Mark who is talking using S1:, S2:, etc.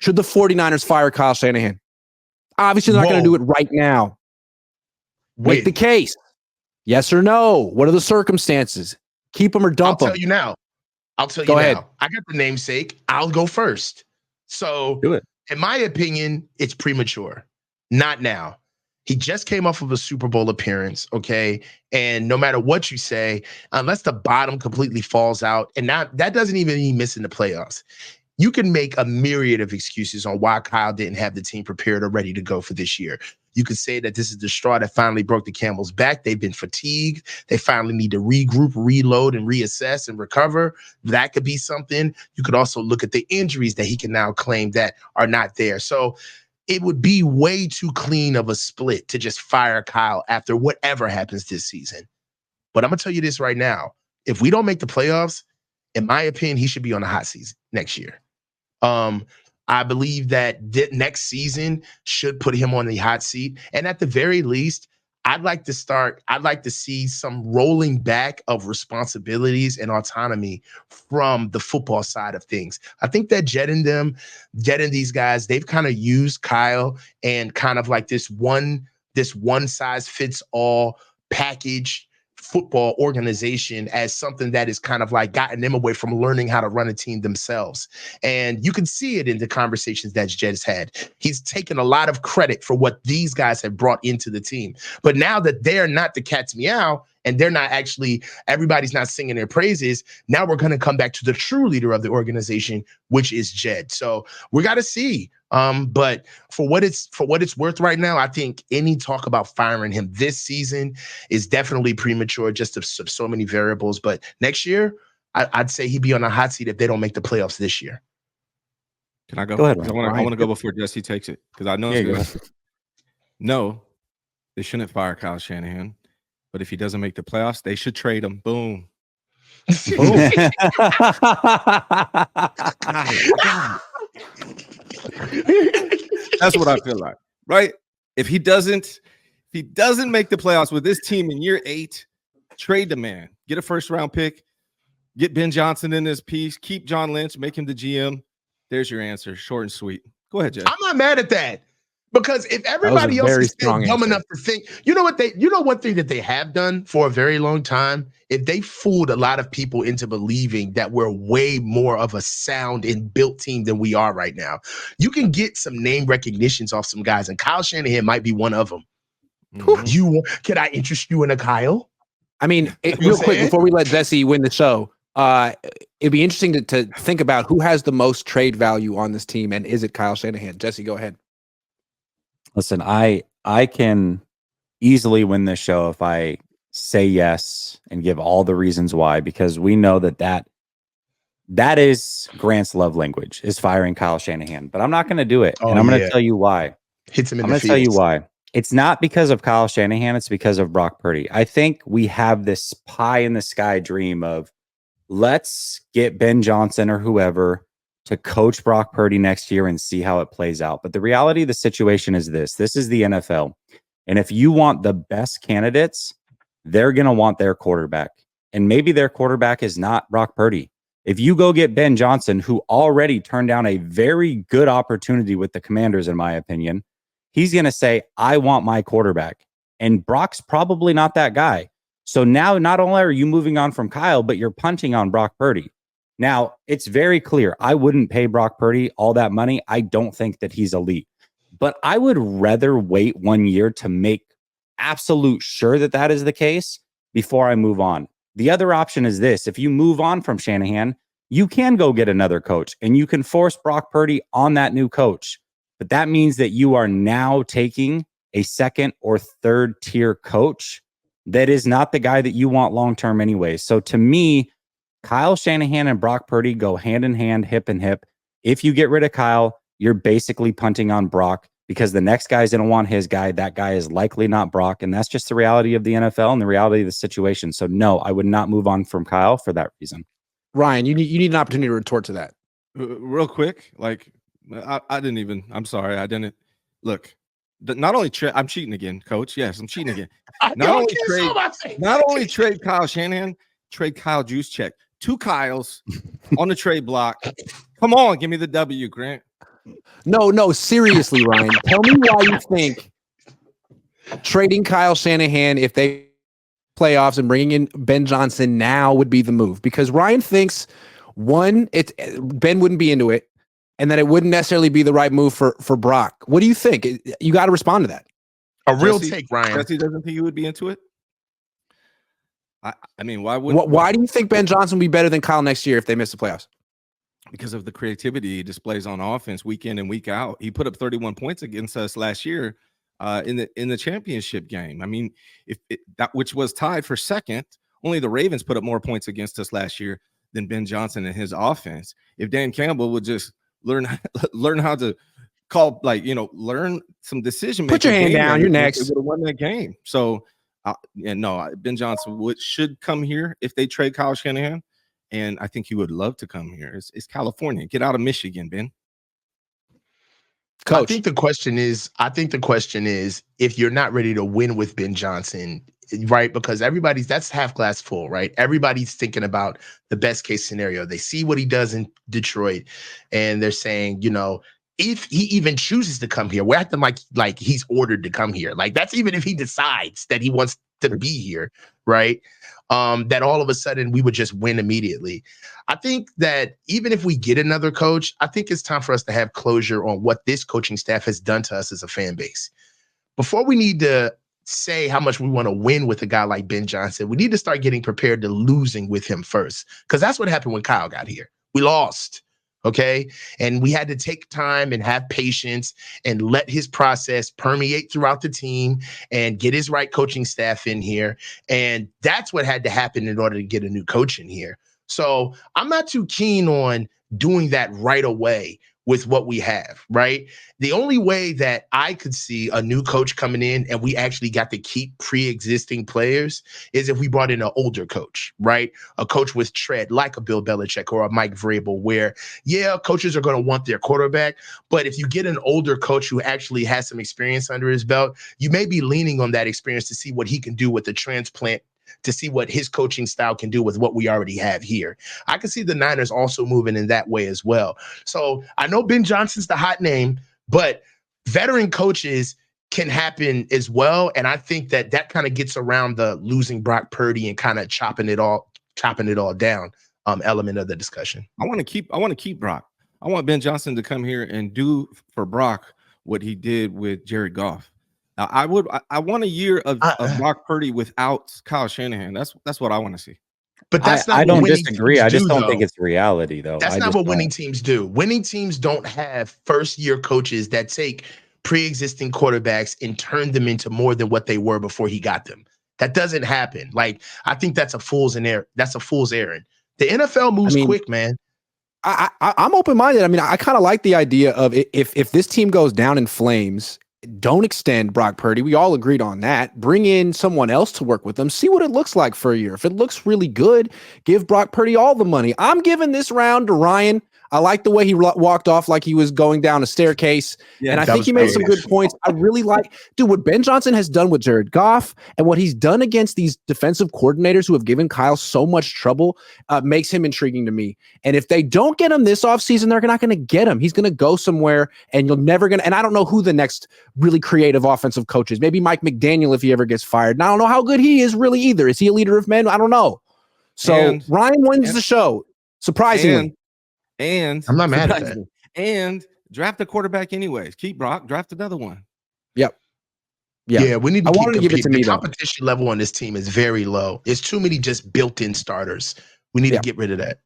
S1: Should the 49ers fire Kyle Shanahan? Obviously, they're not going to do it right now. Make the case. Yes or no? What are the circumstances? Keep them or dump them?
S2: I'll tell you now.
S1: Go ahead.
S2: I got the namesake. I'll go first. So,
S1: do it.
S2: In my opinion, it's premature. Not now. He just came off of a Super Bowl appearance, okay? And no matter what you say, unless the bottom completely falls out, and that doesn't even mean missing the playoffs, you can make a myriad of excuses on why Kyle didn't have the team prepared or ready to go for this year. You could say that this is the straw that finally broke the camel's back. They've been fatigued. They finally need to regroup, reload, and reassess and recover. That could be something. You could also look at the injuries that he can now claim that are not there. So it would be way too clean of a split to just fire Kyle after whatever happens this season. But I'm going to tell you this right now. If we don't make the playoffs, in my opinion, he should be on the hot seat next year. I believe that next season should put him on the hot seat. And at the very least, I'd like to see some rolling back of responsibilities and autonomy from the football side of things. I think that jetting these guys, they've kind of used Kyle and kind of like this one size fits all package football organization as something that is kind of like gotten them away from learning how to run a team themselves. And you can see it in the conversations that Jed has had. He's taken a lot of credit for what these guys have brought into the team. But now that they're not the cat's meow and they're not actually, everybody's not singing their praises, now we're going to come back to the true leader of the organization, which is Jed. So we got to see. But for what it's worth right now, I think any talk about firing him this season is definitely premature, just of so many variables. But next year, I'd say he'd be on a hot seat if they don't make the playoffs this year.
S3: Can I go?
S1: Go ahead.
S3: I want to go before Jesse takes it because I know. No, they shouldn't fire Kyle Shanahan. But if he doesn't make the playoffs, they should trade him. Boom. Boom. That's what I feel like, right? If he doesn't make the playoffs with this team in year 8, trade the man. Get a first-round pick. Get Ben Johnson in this piece. Keep John Lynch. Make him the GM. There's your answer. Short and sweet. Go ahead, Jeff.
S2: I'm not mad at that. Because if everybody else is still dumb enough to think, one thing that they have done for a very long time, if they fooled a lot of people into believing that we're way more of a sound and built team than we are right now, you can get some name recognitions off some guys, and Kyle Shanahan might be one of them. Mm-hmm. Can I interest you in a Kyle?
S1: I mean, real quick before we let Jesse win the show, it'd be interesting to think about who has the most trade value on this team, and is it Kyle Shanahan? Jesse, go ahead.
S4: Listen, I can easily win this show if I say yes and give all the reasons why, because we know that is Grant's love language, is firing Kyle Shanahan. But I'm not going to do it, and I'm going to tell you why.
S2: Hits him in
S4: I'm
S2: the
S4: going to tell you why. It's not because of Kyle Shanahan. It's because of Brock Purdy. I think we have this pie in the sky dream of let's get Ben Johnson or whoever to coach Brock Purdy next year and see how it plays out. But the reality of the situation is this is the NFL. And if you want the best candidates, they're going to want their quarterback. And maybe their quarterback is not Brock Purdy. If you go get Ben Johnson, who already turned down a very good opportunity with the Commanders, in my opinion, he's going to say, I want my quarterback. And Brock's probably not that guy. So now not only are you moving on from Kyle, but you're punting on Brock Purdy. Now, it's very clear. I wouldn't pay Brock Purdy all that money. I don't think that he's elite. But I would rather wait 1 year to make absolute sure that that is the case before I move on. The other option is this. If you move on from Shanahan, you can go get another coach and you can force Brock Purdy on that new coach. But that means that you are now taking a second or third tier coach that is not the guy that you want long-term anyway. So to me, Kyle Shanahan and Brock Purdy go hand in hand, hip and hip. If you get rid of Kyle, you're basically punting on Brock because the next guy's going to want his guy. That guy is likely not Brock. And that's just the reality of the NFL and the reality of the situation. So no, I would not move on from Kyle for that reason.
S1: Ryan, you need an opportunity to retort to that.
S3: Real quick. I'm sorry. I didn't. Look, not only I'm cheating again, coach. Yes, I'm cheating again. Not only trade Kyle Shanahan, trade Kyle Juszczyk. 2 Kyles on the trade block. Come on, give me the W, Grant.
S1: No, seriously, Ryan. Tell me why you think trading Kyle Shanahan if they playoffs and bringing in Ben Johnson now would be the move, because Ryan thinks Ben wouldn't be into it, and that it wouldn't necessarily be the right move for Brock. What do you think? You got to respond to that.
S2: A real take, Ryan.
S3: Jesse doesn't think he would be into it. I mean, why would?
S1: Why do you think Ben Johnson would be better than Kyle next year if they miss the playoffs?
S3: Because of the creativity he displays on offense week in and week out. He put up 31 points against us last year. In the championship game. I mean, that which was tied for second, only the Ravens put up more points against us last year than Ben Johnson and his offense. If Dan Campbell would just learn how to call, learn some decision making.
S1: Put your hand down. You're next.
S3: They would have won that game. So, Ben Johnson should come here if they trade Kyle Shanahan, and I think he would love to come here. It's California. Get out of Michigan, Ben.
S2: Coach. I think the question is, if you're not ready to win with Ben Johnson, right? Because that's half glass full, right? Everybody's thinking about the best case scenario. They see what he does in Detroit, and they're saying, if he even chooses to come here, we're acting like he's ordered to come here. Like, that's even if he decides that he wants to be here, right? That all of a sudden we would just win immediately. I think that even if we get another coach, I think it's time for us to have closure on what this coaching staff has done to us as a fan base. Before we need to say how much we want to win with a guy like Ben Johnson, we need to start getting prepared to losing with him first, because that's what happened when Kyle got here. We lost. Okay. And we had to take time and have patience and let his process permeate throughout the team and get his right coaching staff in here. And that's what had to happen in order to get a new coach in here. So I'm not too keen on doing that right away with what we have, right? The only way that I could see a new coach coming in and we actually got to keep pre-existing players is if we brought in an older coach, right? A coach with tread like a Bill Belichick or a Mike Vrabel, where, coaches are going to want their quarterback, but if you get an older coach who actually has some experience under his belt, you may be leaning on that experience to see what he can do with the transplant, to see what his coaching style can do with what we already have here. I can see the Niners also moving in that way as well. So I know Ben Johnson's the hot name, but veteran coaches can happen as well. And I think that kind of gets around the losing Brock Purdy and kind of chopping it all down element of the discussion.
S3: I want to keep Brock. I want Ben Johnson to come here and do for Brock what he did with Jared Goff. Now, I want a year of Brock Purdy without Kyle Shanahan. That's what I want to see.
S2: But that's not.
S4: I don't disagree. I just don't think it's reality, though.
S2: That's not what winning teams do. Winning teams don't have first-year coaches that take pre-existing quarterbacks and turn them into more than what they were before he got them. That doesn't happen. Like, I think that's a fool's errand. The NFL moves quick, man.
S1: I'm open-minded. I mean, I kind of like the idea of if this team goes down in flames, don't extend Brock Purdy. We all agreed on that. Bring in someone else to work with them. See what it looks like for a year. If it looks really good, give Brock Purdy all the money. I'm giving this round to Ryan. I like the way he walked off like he was going down a staircase. Yeah, and I think he made some good points. I really like, what Ben Johnson has done with Jared Goff and what he's done against these defensive coordinators who have given Kyle so much trouble makes him intriguing to me. And if they don't get him this offseason, they're not going to get him. He's going to go somewhere and and I don't know who the next really creative offensive coach is. Maybe Mike McDaniel if he ever gets fired. And I don't know how good he is really either. Is he a leader of men? I don't know. So Ryan wins the show, surprisingly.
S3: And
S2: I'm not mad at that.
S3: And draft a quarterback anyways. Keep Brock, draft another one.
S1: Yep.
S2: Yeah, we need to keep
S1: to give it to me.
S2: The competition level on this team is very low. It's too many just built-in starters. We need to get rid of that.